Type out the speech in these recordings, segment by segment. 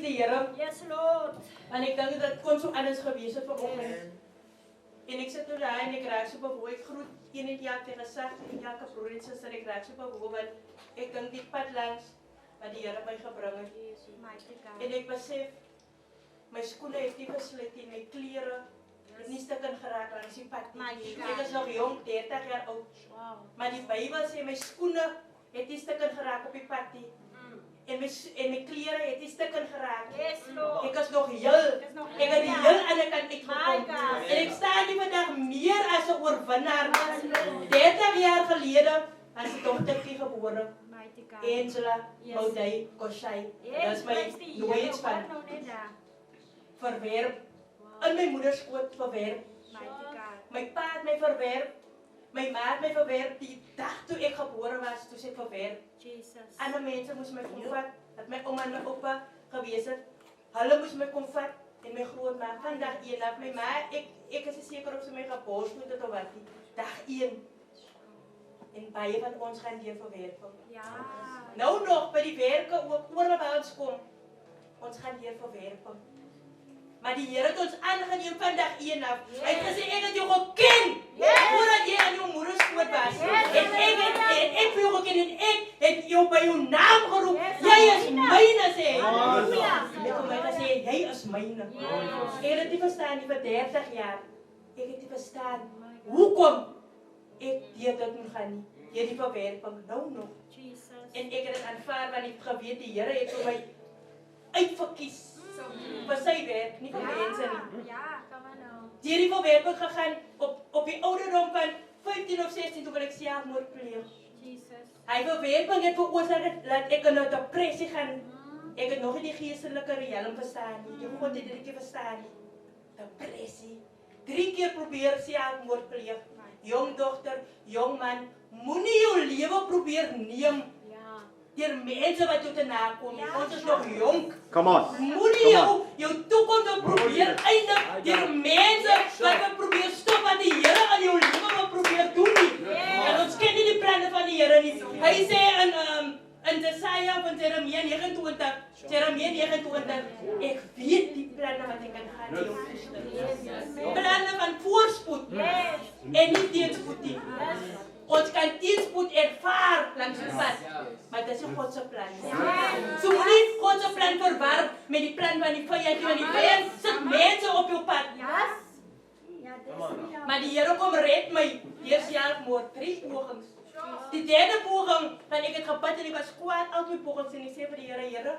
die Here. Yes, Lord. Want ek dink dit kon so anders gewees het vanoggend. En ek sit toe daar en ek raak so bewoe, ek groet een en elke gesag, en elke broer en suster, ek raak so bewoe, want ek dink die pad langs wat die Here my gebring het. En ek besef, my skoene het nie gesluit en my klere het nie stukken geraak langs die pad nie. Ek is nog jong, 30 jaar oud. Maar die Bybel sê my skoene het nie stukken geraak op die pad nie. En my klere het nie stukken geraak. Yes, Lord. Ek is nog heel. Ek het die heel aan die kant uitgekom. En ek sta nie vandag meer as 'n oorwinnaar. 30 jaar gelede was die dogtertjie gebore. Angela Moudai Koshai. Dat is my nooit van verwerp. In my moeder skoot verwerp. My pa het my verwerp. My ma het my verwerp die dag toe ek gebore was, toe ek verwerp. Ander mense moes my kom vat, dat my ouma en my oupa gewees het. Hulle moes my kom vat en my grootma. Vandag 1 af my ma, ek is seker of sy my gebors moet het of wat nie. Dag 1. En baie van ons gaan deur verwerping. Nou nog by die werke ook oral waar ons kom. Ons gaan deur verwerping. Maar die Here het ons aangeneem vandag 1 af. Hy het gesê ek het jou geken. Voordat jy aan jou moeder skoot was. En ek vir jou geken en ek het jou by jou naam geroep. Jy is myne sê. Ek het my gesê jy is myne. Ek het dit verstaan nie vir 30 jaar. Ek het dit verstaan. Hoekom ek dit moet gaan nie. Hierdie verwerping nou nog. En ek het dit aanvaar want ek geweet die Here het vir my uitverkies. Vir sy werk, nie vir mense nie. Deur die verwerping gegaan op die ouderdom van 15 of 16 toe wil ek selfmoord pleeg. Hy verwerping het veroorsaak dat ek in 'n depressie gaan. Ek het nog nie die geestelike riem verstaan nie. Die God het dit nie verstaan nie. Depressie. 3 keer probeer selfmoord pleeg. Jong dogter, jong man, moenie jou lewe probeer neem. Deur mense wat jou te nakom. Ons is nog jonk. Come on. Moenie jou toekoms probeer eindig deur mense wat probeer stop wat die Here aan jou lewe wil probeer doen nie. En ons ken nie die planne van die Here nie. Hy sê in Jesaja van Jeremia 29, ek weet die planne wat ek kan gaan doen. Planne van voorspoed en nie teenspoed nie. Ons kan teenspoed ervaar langs die pad, maar dit is God se plan. So moenie God se plan verwar met die plan van die vyand, want die vyand sit mense op jou pad. Maar die Here kom red my. Deur selfmoord, 3 pogings. Die derde poging, want ek het gebid en ek was kwaad al my pogings en ek sê vir die Here,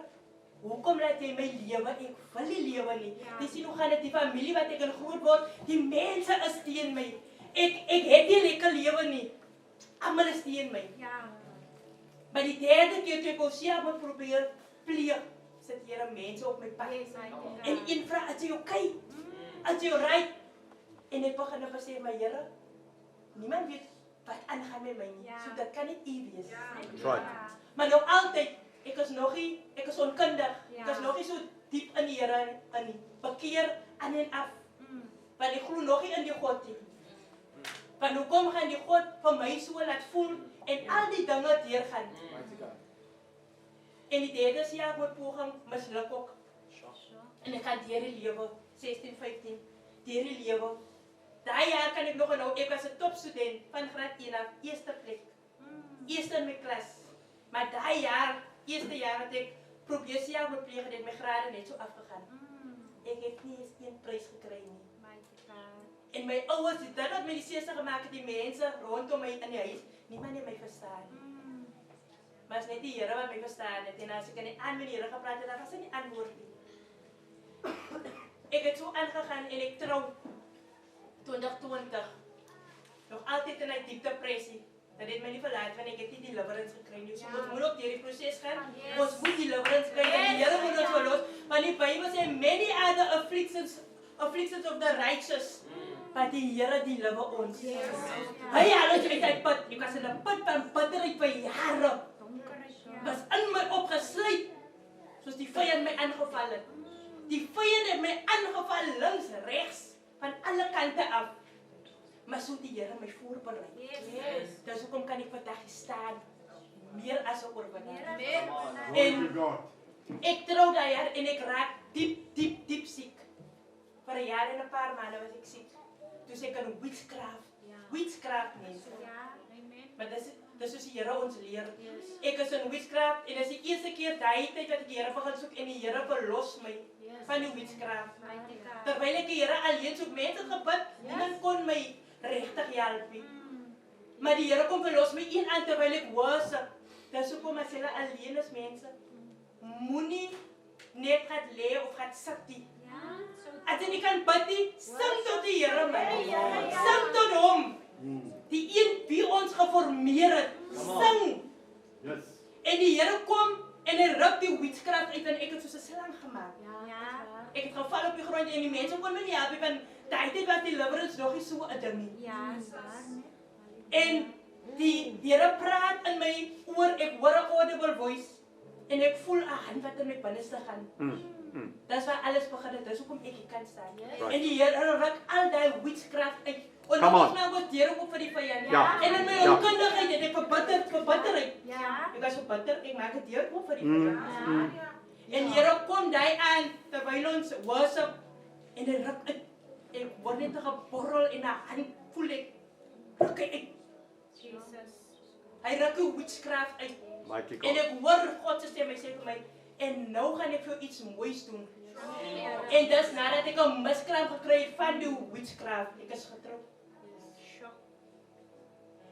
hoekom laat jy my lewe? Ek wil nie lewe nie. Jy sien hoe gaan dit die familie wat ek in groot word, die mense is teen my. Ek het nie lekker lewe nie. Almal is teen my. Maar die derde keer toe ek self moet probeer pleeg, sit Here mense op my pad. En een vra, as jy okay? As jy right? En ek begin nou sê, my Here, niemand weet wat aangaan met my nie. So dit kan nie U wees. Right. Maar nog altyd, ek is onkundig. Ek is nog nie so diep in die Here in nie. Bekeer aan en af. Want ek glo nog nie in die God nie. Want hoekom gaan die God vir my so laat voel en al die dinge deurgaan? En die derde jaar moet poging misluk ook. En ek gaan deur die lewe, 16, 15, deur die lewe. Daai jaar kan ek nog onthou, ek was 'n topstudent van graad 1 af, eerste plek. Eerste in my klas. Maar daai jaar, eerste jaar het ek probeer selfmoord pleeg en het my grade net so afgegaan. Ek het nie eens 1 prys gekry nie. En my ouers het dit wat my die seerste gemaak het, die mense rondom my in die huis, niemand het my verstaan. Maar is net die Here wat my verstaan het. En as ek nie aan met die Here gepraat het, dan was hy nie antwoord nie. Ek het so aangegaan en ek trou 2020. Nog altyd in 'n diep depressie. Dat het my nie verlaat want ek het nie deliverance gekry nie. So ons moet ook deur die proses gaan. Ons moet deliverance kry en die Here moet ons verlos. Want die Bybel sê many other afflictions of the righteous. Maar die Here deliver ons. Hy haal ons uit die put. Ek was in 'n put van bitterheid vir jare. Was in my opgesluit. Soos die vyand my aangeval het. Die vyand het my aangeval links, regs, van alle kante af. Maar so die Here my voorberei. Dus hoekom kan ek vandag staan? Meer as 'n oorwinnaar. En Ik trouw dat jaar en ik raak diep ziek. Voor een jaar en een paar maanden was ik ziek. Dus ik een witchcraft mensen. Maar dat is dus Here ons leer. Ik is een witchcraft en dat is de eerste keer die tijd dat ik Here begin zoek en die Here verlos mij van die witchcraft. Terwijl ik Here alleen zoek, mensen gebid, niemand kon mij rechtig helpen. Maar die Here kon verlos mij in aan terwijl ik worship. Dat is ook om as hulle alleen is mensen. Moenie net gaat leer of gaat sit. As jy kan bid, sing tot die Here man. Sing tot hom. Die een wie ons geformeer het. Sing. Yes. En die Here kom en hy ruk die witchcraft uit en ek het soos 'n slang gemaak. Ek het geval op die grond en die mense kon my nie help want daai tyd was die deliverance nog nie so 'n ding nie. En die Here praat in my oor, ek hoor 'n audible voice en ek voel 'n hand wat in my binneste gaan. Dis waar alles begin het. Dis hoekom ek hier kan staan. En die Here ruk al daai witchcraft uit. En ons nou word deur op vir die vyand. En in my onkundigheid het ek verbitterheid. Ek was verbitter, ek maak dit deur op vir die vyand. En die Here kom daai aan terwyl ons worship en hy ruk uit. Ek word net geborrel en 'n hand voel ek ruk uit. Hy ruk die witchcraft uit. En ek hoor God se stem, hy sê vir my, en nou gaan ek vir jou iets moois doen. En dis nadat ek 'n miskraam gekry het van die witchcraft. Ek is getroud.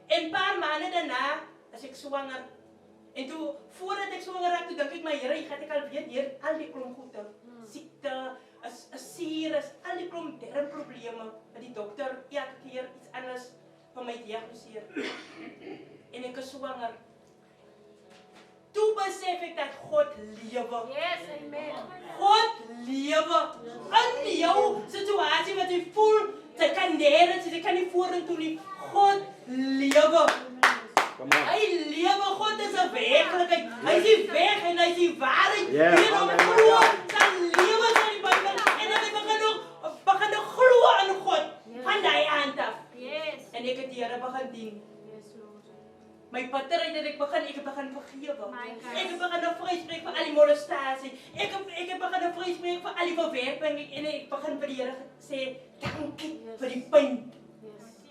En paar maande daarna is ek swanger. En toe, voordat ek swanger raak, toe dink ek, maar Here, gaan ek al weet hier al die klomp goede. Siekte, is al die klomp darmprobleme. Wat die dokter elke keer iets anders van my diagnoseer. En ek is swanger. Toe besef ek dat God lewe. Yes, amen. God lewe. In jou situasie wat jy voel, jy kan jy kan nie vorentoe nie. God lewe. Hy lewe, God is 'n werklikheid. Hy is die weg en hy is die waarheid. Hier om glo, dan lewe in die Bybel en dan begin nog glo aan God van daai aand af. Yes. En ek het die Here begin dien. My bitterheid het ek begin vergewe. Ek het begin vryspreek vir al die molestasie. Ek het begin vryspreek vir al die verwerping en ek begin vir die Here sê dankie vir die pyn.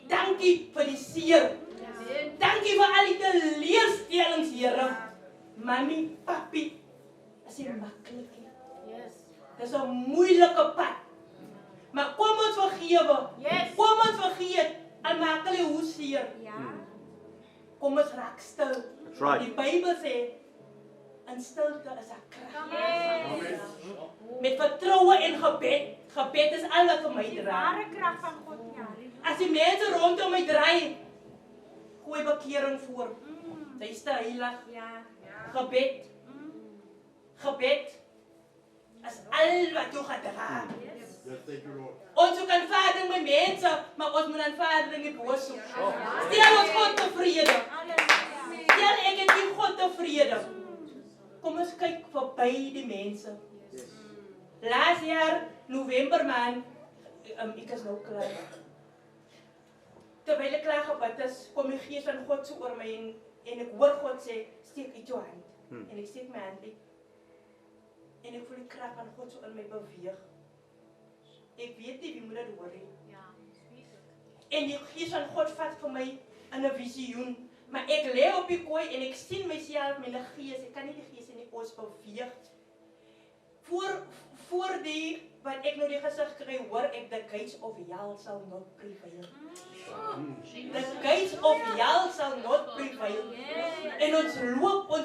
Dankie vir die seer. Dankie vir al die teleurstellings, Here. Mami, papi, as jy maklik. Dis 'n moeilike pad. Maar kom ons vergewe. Kom ons vergeet en maak hulle hoe seer. Kom ons raak stil. Die Bybel sê, in stilte is 'n krag. Met vertroue en gebed. Gebed is al wat vir my dra. Die ware krag van God, As die mense rondom my draai, gooi bekering voor. Sy is te heilig. Gebed. Gebed is al wat jy gedra. Ons kan aanvaarding met mense, maar ons moet aanvaarding nie boos soek. Stel ons God tevrede. Stel ek het nie God tevrede. Kom ons kyk verby die mense. Laas jaar, November maand, ek is nou klaar. Terwyl ek klaar gebid is, kom die gees van God so oor my en ek hoor God sê, steek uit jou hand. En ek steek my hand uit. En ek voel die krag van God so in my beweeg. Ek weet nie wie moet dit hoor nie. En die gees van God vat vir my in 'n visioen. Maar ek lê op die kooi en ek sien myself met 'n gees. Ek kan nie die gees in die ons beweeg. Voor die wat ek nou die gesig kry, hoor ek the gates of hell sal not prevail. The gates of hell sal not prevail. En ons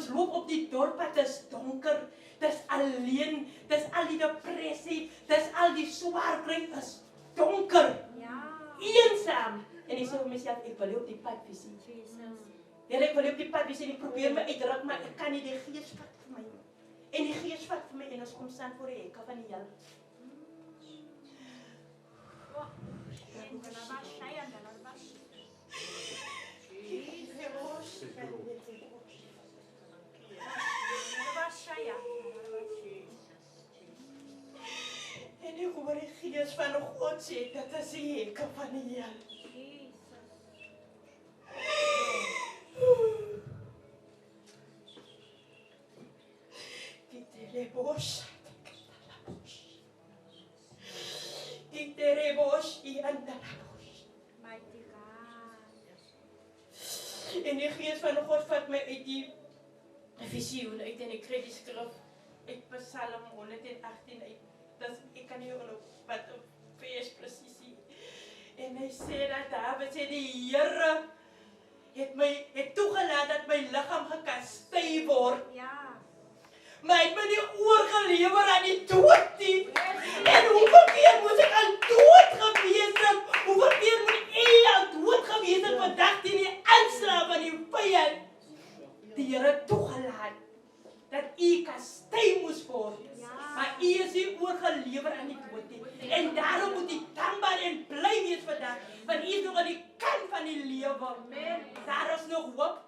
loop op die dorppad, dit is donker, dit is alleen, dit is al die depressie, dit is al die swaar kry, is donker. Eensaam. En ek sê vir myself, ek wil op die pad wees. Here, ek wil op die pad wees en ek probeer my uitdruk, maar ek kan nie, die gees vat vir my. En die gees vat vir my en ons kom staan voor die hekke van die hel. En ek hoor die gees van God sê, dit is die hekke van die hel. die gees van God vat my uit die visioen uit en ek kry die skrif uit Psalm 118 uit. Ek kan nie geloof wat op vers presisie. En hy sê dat David sê die Here het toegelaat dat my liggaam gekastei word. Ja. Maar hy het my nie oorgelewer aan die dood nie. En hoeveel keer moes ek al dood gewees het? Hoeveel keer moet ek al dood gewees het vandag teen die aanslag van die vyand? Die Here toegelaat dat u kastei moes word. Maar u is nie oorgelewer aan die dood nie. En daarom moet u dankbaar en bly wees vandag. Want u is nog aan die kant van die lewe. Daar is nog hoop.